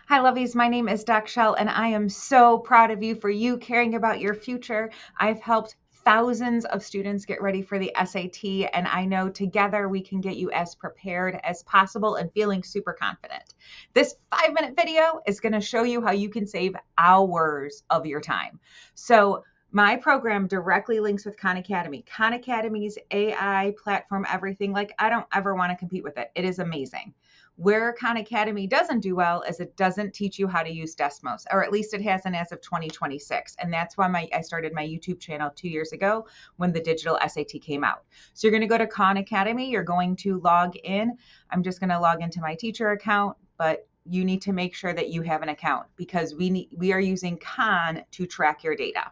Hi, lovies. My name is Doc Shell, and I am so proud of you for you caring about your future. I've helped thousands of students get ready for the SAT, and I know together we can get you as prepared as possible and feeling super confident. This 5-minute video is going to show you how you can save hours of your time. So my program directly links with Khan Academy. Khan Academy's AI platform, everything, like I don't ever want to compete with it. It is amazing. Where Khan Academy doesn't do well is it doesn't teach you how to use Desmos, or at least it hasn't as of 2026. And that's why I started my YouTube channel 2 years ago when the digital SAT came out. So you're going to go to Khan Academy. You're going to log in. I'm just going to log into my teacher account, but you need to make sure that you have an account because we are using Khan to track your data.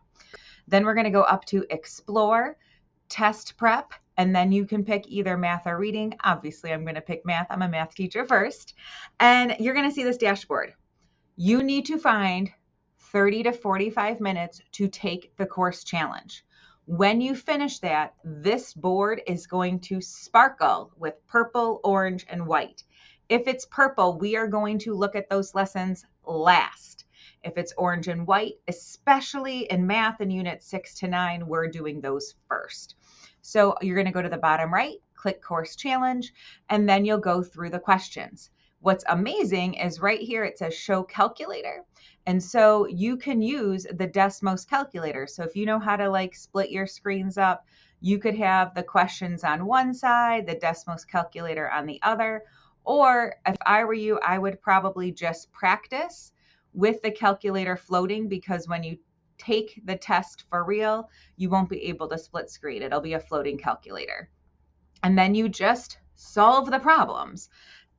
Then we're going to go up to Explore, Test Prep, and then you can pick either math or reading. Obviously, I'm going to pick math. I'm a math teacher first. And you're going to see this dashboard. You need to find 30 to 45 minutes to take the course challenge. When you finish that, this board is going to sparkle with purple, orange, and white. If it's purple, we are going to look at those lessons last. If it's orange and white, especially in math in unit 6 to 9, we're doing those first. So you're going to go to the bottom right, click course challenge, and then you'll go through the questions. What's amazing is right here, it says show calculator. And so you can use the Desmos calculator. So if you know how to like split your screens up, you could have the questions on one side, the Desmos calculator on the other. Or if I were you, I would probably just practice with the calculator floating, because when you take the test for real, you won't be able to split screen. It'll be a floating calculator. And then you just solve the problems.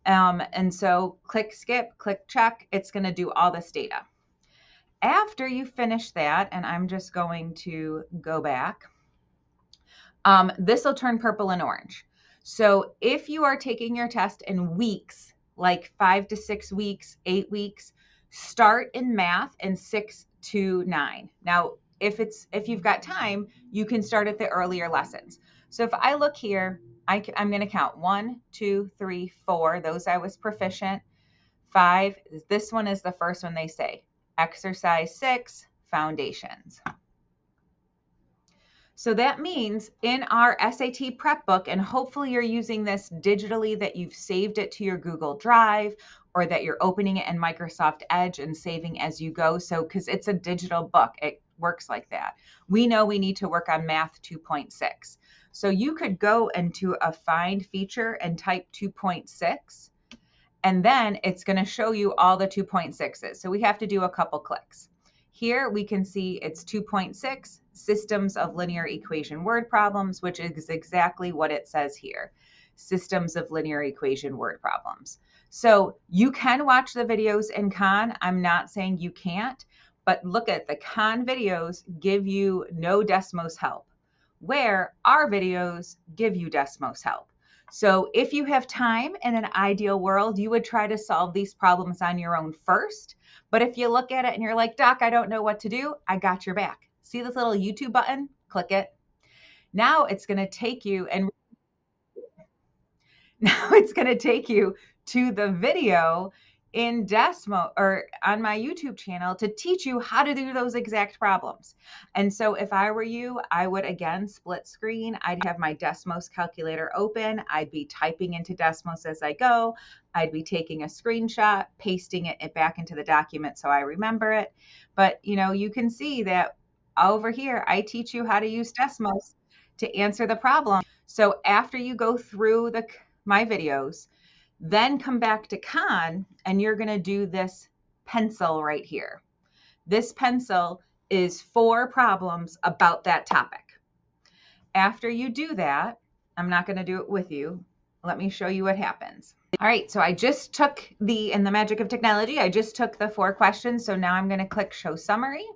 And so click skip, click check. It's going to do all this data. After you finish that, and I'm just going to go back, this will turn purple and orange. So if you are taking your test in weeks, like 5 to 6 weeks, 8 weeks, start in math in 6 to 9. Now, if you've got time, you can start at the earlier lessons. So if I look here, I'm going to count 1, 2, 3, 4. Those I was proficient. 5. This one is the first one they say. Exercise 6, foundations. So that means in our SAT prep book, and hopefully you're using this digitally, that you've saved it to your Google Drive, or that you're opening it in Microsoft Edge and saving as you go. So, because it's a digital book, it works like that. We know we need to work on math 2.6. So you could go into a find feature and type 2.6, and then it's going to show you all the 2.6s. So we have to do a couple clicks. Here we can see it's 2.6, systems of linear equation word problems, which is exactly what it says here. Systems of linear equation word problems. So you can watch the videos in Khan. I'm not saying you can't, but look at the Khan videos give you no Desmos help, where our videos give you Desmos help. So if you have time, in an ideal world, you would try to solve these problems on your own first. But if you look at it and you're like, Doc, I don't know what to do, I got your back. See this little YouTube button? Click it. Now it's going to take you to the video in Desmo, or on my YouTube channel, to teach you how to do those exact problems. And so if I were you, I would again split screen. I'd have my Desmos calculator open. I'd be typing into Desmos as I go. I'd be taking a screenshot, pasting it back into the document so I remember it. But you can see that over here, I teach you how to use Desmos to answer the problem. So after you go through my videos, then come back to Khan, and you're going to do this pencil right here. This pencil is 4 problems about that topic. After you do that, I'm not going to do it with you. Let me show you what happens. All right, so I just took in the magic of technology, I just took the 4 questions. So now I'm going to click show summary.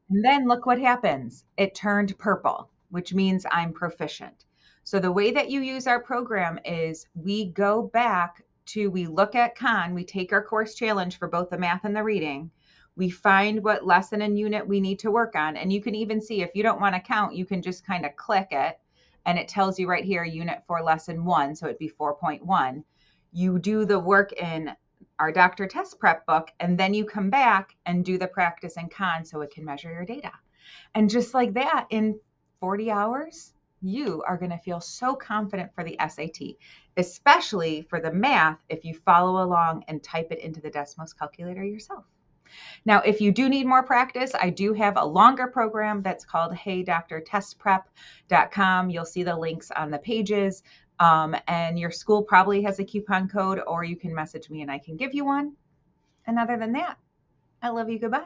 And then look what happens. It turned purple, which means I'm proficient. So the way that you use our program is we go back we look at Khan, we take our course challenge for both the math and the reading. We find what lesson and unit we need to work on. And you can even see, if you don't want to count, you can just kind of click it and it tells you right here, unit 4, lesson 1. So it'd be 4.1. You do the work in our doctor test prep book, and then you come back and do the practice and con so it can measure your data. And just like that, in 40 hours, you are going to feel so confident for the SAT, especially for the math if you follow along and type it into the Desmos calculator yourself. Now, if you do need more practice, I do have a longer program that's called heydoctortestprep.com. You'll see the links on the pages, and your school probably has a coupon code, or you can message me and I can give you one. And other than that, I love you. Goodbye.